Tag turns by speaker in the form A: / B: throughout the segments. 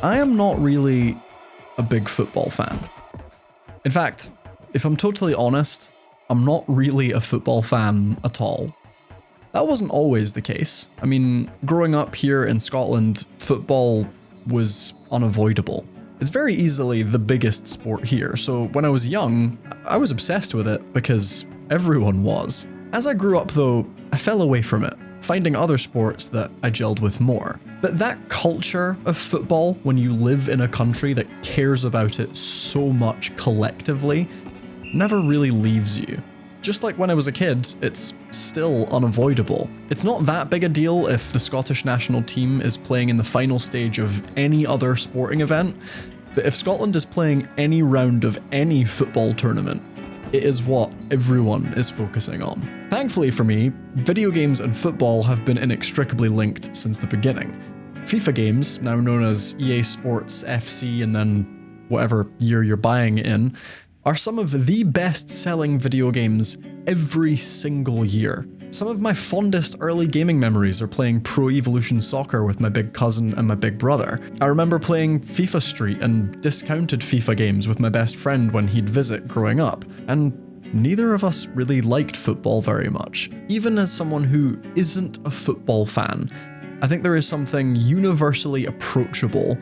A: I am not really a big football fan. In fact, if I'm totally honest, I'm not really a football fan at all. That wasn't always the case. I mean, growing up here in Scotland, football was unavoidable. It's very easily the biggest sport here, so when I was young, I was obsessed with it because everyone was. As I grew up though, I fell away from it, finding other sports that I gelled with more. But that culture of football, when you live in a country that cares about it so much collectively, never really leaves you. Just like when I was a kid, it's still unavoidable. It's not that big a deal if the Scottish national team is playing in the final stage of any other sporting event, but if Scotland is playing any round of any football tournament, it is what everyone is focusing on. Thankfully for me, video games and football have been inextricably linked since the beginning. FIFA games, now known as EA Sports FC and then whatever year you're buying it in, are some of the best-selling video games every single year. Some of my fondest early gaming memories are playing Pro Evolution Soccer with my big cousin and my big brother. I remember playing FIFA Street and discounted FIFA games with my best friend when he'd visit growing up, and neither of us really liked football very much. Even as someone who isn't a football fan, I think there is something universally approachable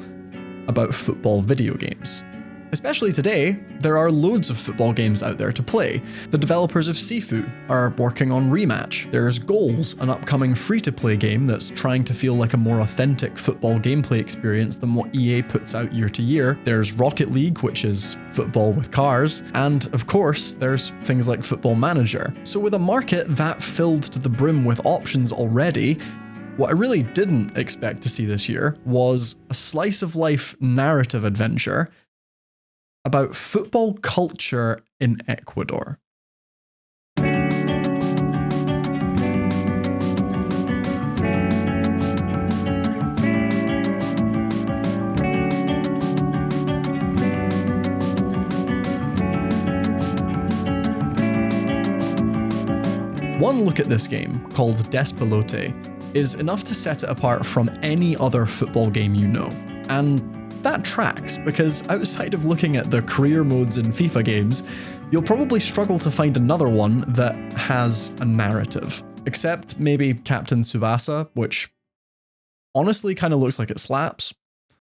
A: about football video games. Especially today, there are loads of football games out there to play. The developers of Sifu are working on Rematch. There's Goals, an upcoming free-to-play game that's trying to feel like a more authentic football gameplay experience than what EA puts out year to year. There's Rocket League, which is football with cars. And of course, there's things like Football Manager. So with a market that filled to the brim with options already, what I really didn't expect to see this year was a slice-of-life narrative adventure about football culture in Ecuador. One look at this game, called Despelote, is enough to set it apart from any other football game you know. And that tracks, because outside of looking at the career modes in FIFA games, you'll probably struggle to find another one that has a narrative. Except maybe Captain Tsubasa, which honestly kind of looks like it slaps.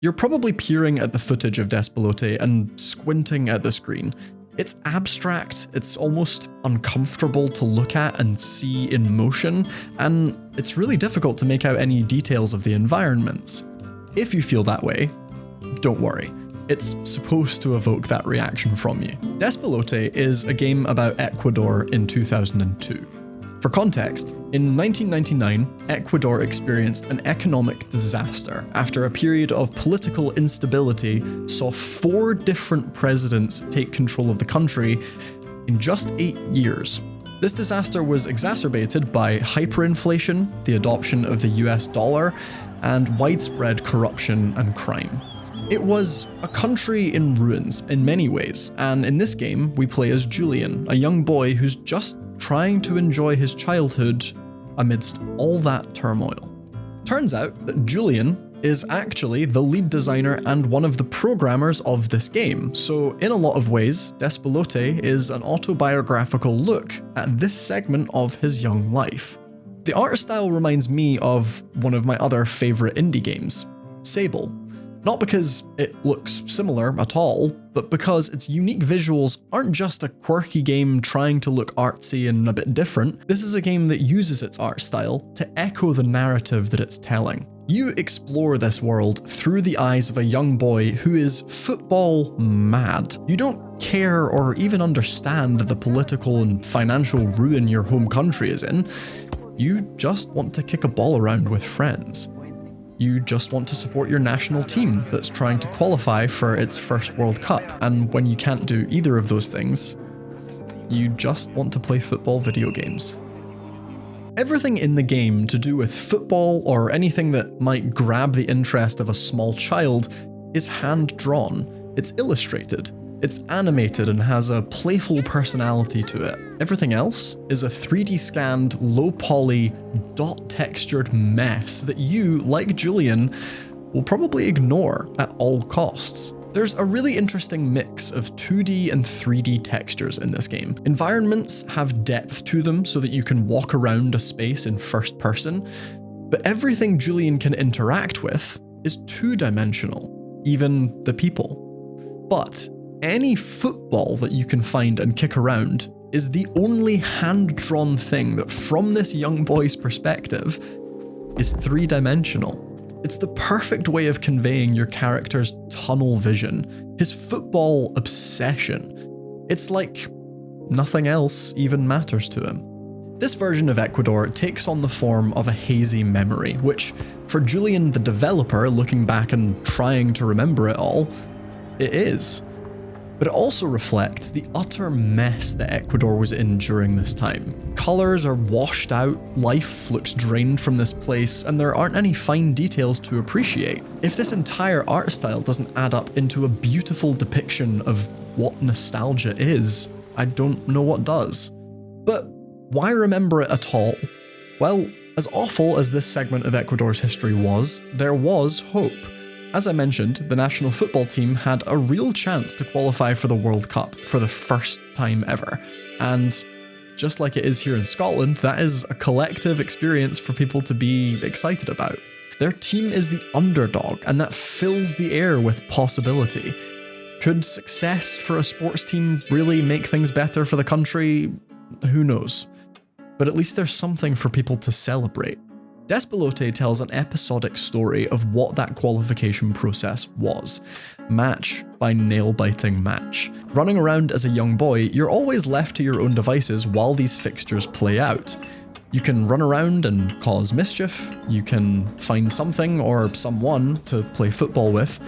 A: You're probably peering at the footage of Despelote and squinting at the screen. It's abstract, it's almost uncomfortable to look at and see in motion, and it's really difficult to make out any details of the environments. If you feel that way, don't worry, it's supposed to evoke that reaction from you. Despelote is a game about Ecuador in 2002. For context, in 1999, Ecuador experienced an economic disaster after a period of political instability saw 4 different presidents take control of the country in just 8 years. This disaster was exacerbated by hyperinflation, the adoption of the US dollar, and widespread corruption and crime. It was a country in ruins in many ways, and in this game we play as Julian, a young boy who's just trying to enjoy his childhood amidst all that turmoil. Turns out that Julian is actually the lead designer and one of the programmers of this game, so in a lot of ways, Despelote is an autobiographical look at this segment of his young life. The art style reminds me of one of my other favourite indie games, Sable. Not because it looks similar at all, but because its unique visuals aren't just a quirky game trying to look artsy and a bit different. This is a game that uses its art style to echo the narrative that it's telling. You explore this world through the eyes of a young boy who is football mad. You don't care or even understand the political and financial ruin your home country is in. You just want to kick a ball around with friends. You just want to support your national team that's trying to qualify for its first World Cup, and when you can't do either of those things, you just want to play football video games. Everything in the game to do with football or anything that might grab the interest of a small child is hand-drawn, it's illustrated, it's animated and has a playful personality to it. Everything else is a 3D scanned, low poly, dot textured mess that you, like Julian, will probably ignore at all costs. There's a really interesting mix of 2D and 3D textures in this game. Environments have depth to them so that you can walk around a space in first person, but everything Julian can interact with is two-dimensional, even the people. But any football that you can find and kick around is the only hand-drawn thing that, from this young boy's perspective, is three-dimensional. It's the perfect way of conveying your character's tunnel vision, his football obsession. It's like nothing else even matters to him. This version of Ecuador takes on the form of a hazy memory, which, for Julian the developer looking back and trying to remember it all, it is. But it also reflects the utter mess that Ecuador was in during this time. Colours are washed out, life looks drained from this place, and there aren't any fine details to appreciate. If this entire art style doesn't add up into a beautiful depiction of what nostalgia is, I don't know what does. But why remember it at all? Well, as awful as this segment of Ecuador's history was, there was hope. As I mentioned, the national football team had a real chance to qualify for the World Cup for the first time ever. And just like it is here in Scotland, that is a collective experience for people to be excited about. Their team is the underdog, and that fills the air with possibility. Could success for a sports team really make things better for the country? Who knows? But at least there's something for people to celebrate. Despelote tells an episodic story of what that qualification process was. Match by nail-biting match. Running around as a young boy, you're always left to your own devices while these fixtures play out. You can run around and cause mischief, you can find something or someone to play football with,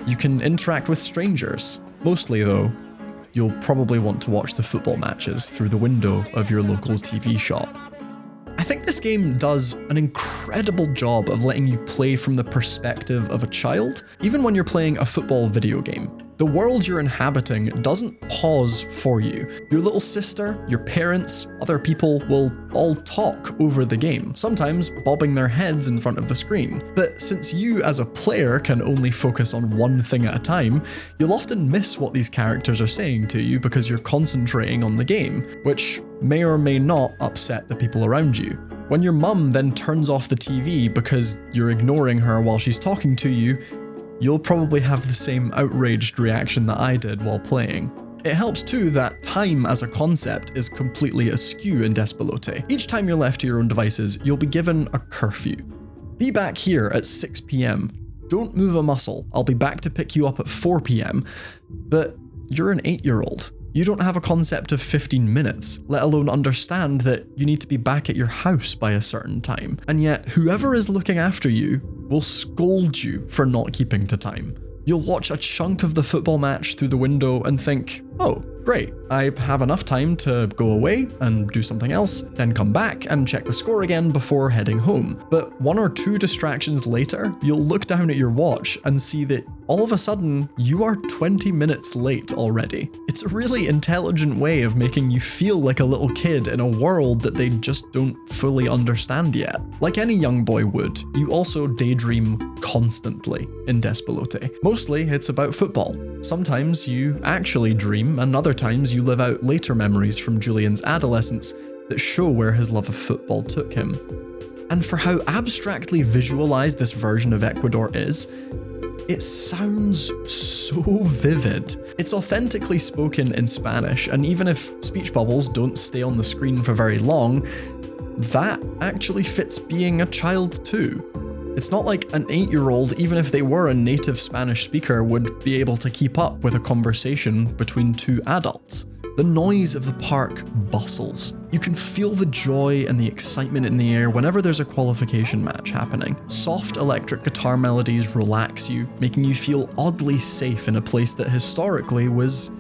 A: you can interact with strangers. Mostly though, you'll probably want to watch the football matches through the window of your local TV shop. I think this game does an incredible job of letting you play from the perspective of a child, even when you're playing a football video game. The world you're inhabiting doesn't pause for you. Your little sister, your parents, other people will all talk over the game, sometimes bobbing their heads in front of the screen. But since you as a player can only focus on one thing at a time, you'll often miss what these characters are saying to you because you're concentrating on the game, which may or may not upset the people around you. When your mum then turns off the TV because you're ignoring her while she's talking to you, you'll probably have the same outraged reaction that I did while playing. It helps too that time as a concept is completely askew in Despelote. Each time you're left to your own devices, you'll be given a curfew. Be back here at 6 PM. Don't move a muscle. I'll be back to pick you up at 4 PM. But you're an 8-year-old. You don't have a concept of 15 minutes, let alone understand that you need to be back at your house by a certain time. And yet, whoever is looking after you will scold you for not keeping to time. You'll watch a chunk of the football match through the window and think, oh, great, I have enough time to go away and do something else, then come back and check the score again before heading home. But 1 or 2 distractions later, you'll look down at your watch and see that all of a sudden, you are 20 minutes late already. It's a really intelligent way of making you feel like a little kid in a world that they just don't fully understand yet. Like any young boy would, you also daydream constantly in Despelote. Mostly, it's about football. Sometimes you actually dream, and other times you live out later memories from Julian's adolescence that show where his love of football took him. And for how abstractly visualized this version of Ecuador is, it sounds so vivid. It's authentically spoken in Spanish, and even if speech bubbles don't stay on the screen for very long, that actually fits being a child too. It's not like an 8-year-old, even if they were a native Spanish speaker, would be able to keep up with a conversation between 2 adults. The noise of the park bustles. You can feel the joy and the excitement in the air whenever there's a qualification match happening. Soft electric guitar melodies relax you, making you feel oddly safe in a place that historically was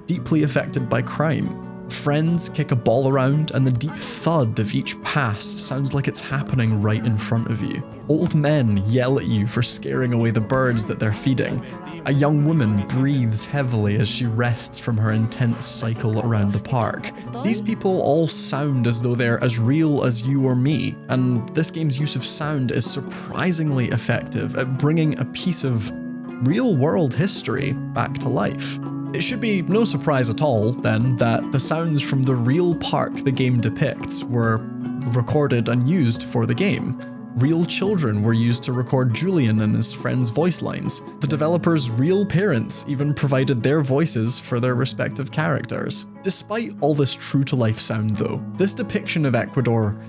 A: deeply affected by crime. Friends kick a ball around and the deep thud of each pass sounds like it's happening right in front of you. Old men yell at you for scaring away the birds that they're feeding. A young woman breathes heavily as she rests from her intense cycle around the park. These people all sound as though they're as real as you or me, and this game's use of sound is surprisingly effective at bringing a piece of real-world history back to life. It should be no surprise at all, then, that the sounds from the real park the game depicts were recorded and used for the game. Real children were used to record Julian and his friends' voice lines. The developers' real parents even provided their voices for their respective characters. Despite all this true-to-life sound, though, this depiction of Ecuador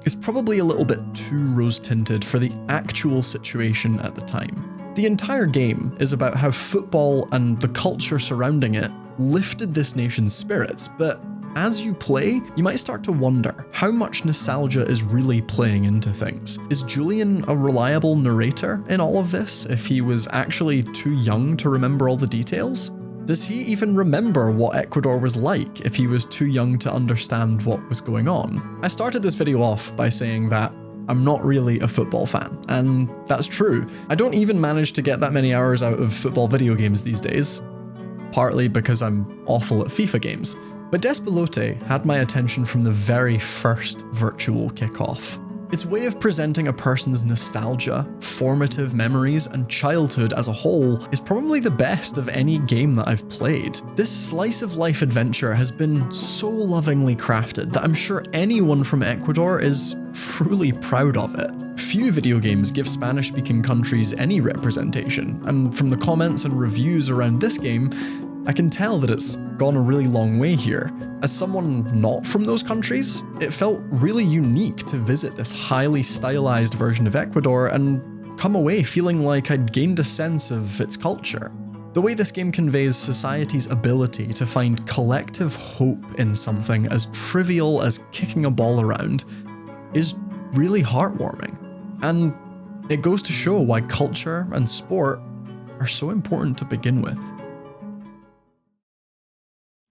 A: is probably a little bit too rose-tinted for the actual situation at the time. The entire game is about how football and the culture surrounding it lifted this nation's spirits, but as you play, you might start to wonder how much nostalgia is really playing into things. Is Julian a reliable narrator in all of this if he was actually too young to remember all the details? Does he even remember what Ecuador was like if he was too young to understand what was going on? I started this video off by saying that I'm not really a football fan, and that's true. I don't even manage to get that many hours out of football video games these days, partly because I'm awful at FIFA games. But Despelote had my attention from the very first virtual kickoff. Its way of presenting a person's nostalgia, formative memories, and childhood as a whole is probably the best of any game that I've played. This slice of life adventure has been so lovingly crafted that I'm sure anyone from Ecuador is truly proud of it. Few video games give Spanish-speaking countries any representation, and from the comments and reviews around this game, I can tell that it's gone a really long way here. As someone not from those countries, it felt really unique to visit this highly stylized version of Ecuador and come away feeling like I'd gained a sense of its culture. The way this game conveys society's ability to find collective hope in something as trivial as kicking a ball around is really heartwarming. And it goes to show why culture and sport are so important to begin with.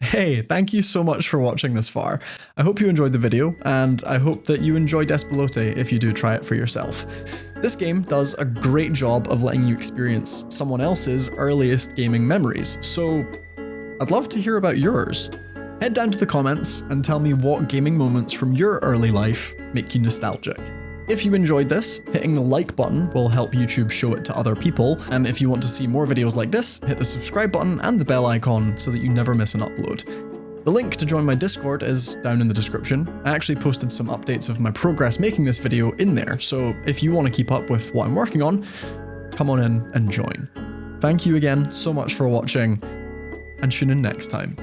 A: Hey, thank you so much for watching this far. I hope you enjoyed the video, and I hope that you enjoy Despelote if you do try it for yourself. This game does a great job of letting you experience someone else's earliest gaming memories, so I'd love to hear about yours. Head down to the comments and tell me what gaming moments from your early life make you nostalgic. If you enjoyed this, hitting the like button will help YouTube show it to other people, and if you want to see more videos like this, hit the subscribe button and the bell icon so that you never miss an upload. The link to join my Discord is down in the description. I actually posted some updates of my progress making this video in there, so if you want to keep up with what I'm working on, come on in and join. Thank you again so much for watching, and tune in next time.